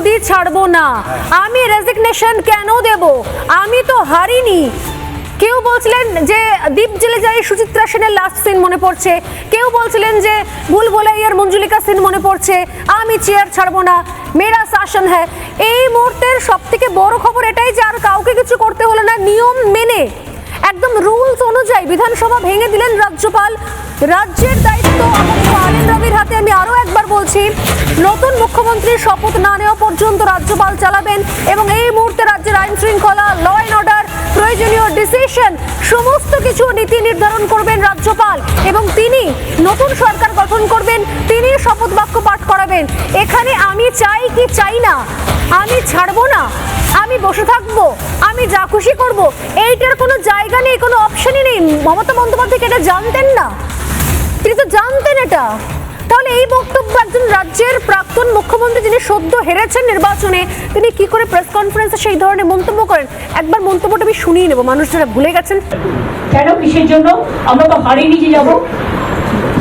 গদি ছাড়বো না, আমি রেজিগনেশন কেন দেব, আমি তো হারিনি। কেউ বলছিলেন যে দীপ জেলে যায় সুচিত্রা সেনের লাস্ট সিন মনে পড়ছে, কেউ বলছিলেন যে ভুলভুলাইয়ার মঞ্জুলিকা সিন মনে পড়ছে, আমি চেয়ার ছাড়বো না, মেরা শাসন হ্যায়। এই মুহূর্তের সব থেকে বড় খবর এটাই যে আর কাউকে কিছু করতে হলো না, নিয়ম মেনে একদম রুলস অনুযায়ী বিধানসভা ভেঙে দিলেন রাজ্যপাল। রাজ্যের দায়িত্ব আনন্দ রবির হাতে। আমি আরো একবার বলছি, নতুন মুখ্যমন্ত্রীর শপথ না নেওয়া পর্যন্ত রাজ্যপাল চালাবেন এবং এই মুহূর্তে রাজ্যের আইন শৃঙ্খলা, ল অ্যান্ড অর্ডার, প্রয়োজনীয় ডিসিশন সমস্ত কিছু নীতি নির্ধারণ করবেন রাজ্যপাল এবং তিনি নতুন সরকার গঠন করবেন, তিনি শপথ বাক্য পাঠ করাবেন। এখানে আমি চাই কি চাই না, আমি ছাড়বো না, আমি বসে থাকবো, আমি যা খুশি করব, এইটার কোনো জায়গা নেই, কোনো অপশনই নেই। মমতা বন্দ্যোপাধ্যায় এটা জানতেন না? তিনি তো জানতেন এটা। তাহলে এই বক্তব্য একজন রাজ্যের প্রাক্তন মুখ্যমন্ত্রী যিনি সদ্য হেরেছেন নির্বাচনে, তিনি কি করে প্রেস কনফারেন্সে সেই ধরনের মন্তব্য করেন? একবার মন্তব্যটা আমি শুনিয়ে নেব, মানুষ যারা ভুলে গেছেন। কেন, কিসের জন্য? আমরা তো হারিয়ে নিয়ে যাবো।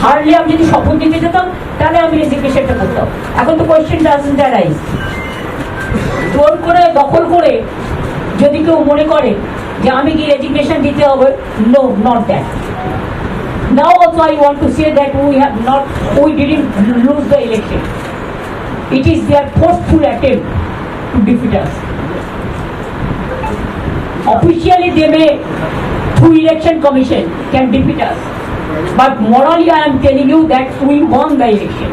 হারলে আমি যদি শপথ দিতে যেতাম তাহলে আমি রেজিগনেশনটা করতাম। এখন তো কোয়েশ্চেন ডাজন্ট অ্যারাইজ। জোর করে দখল করে যদি কেউ মনে করে যে আমি কি রেজিগনেশন দিতে হবে, no, not that. Now also I want to say that we didn't lose the election. It is their forceful attempt to defeat us. Officially they may, through election commission, can defeat us. But morally I am telling you that we won the election.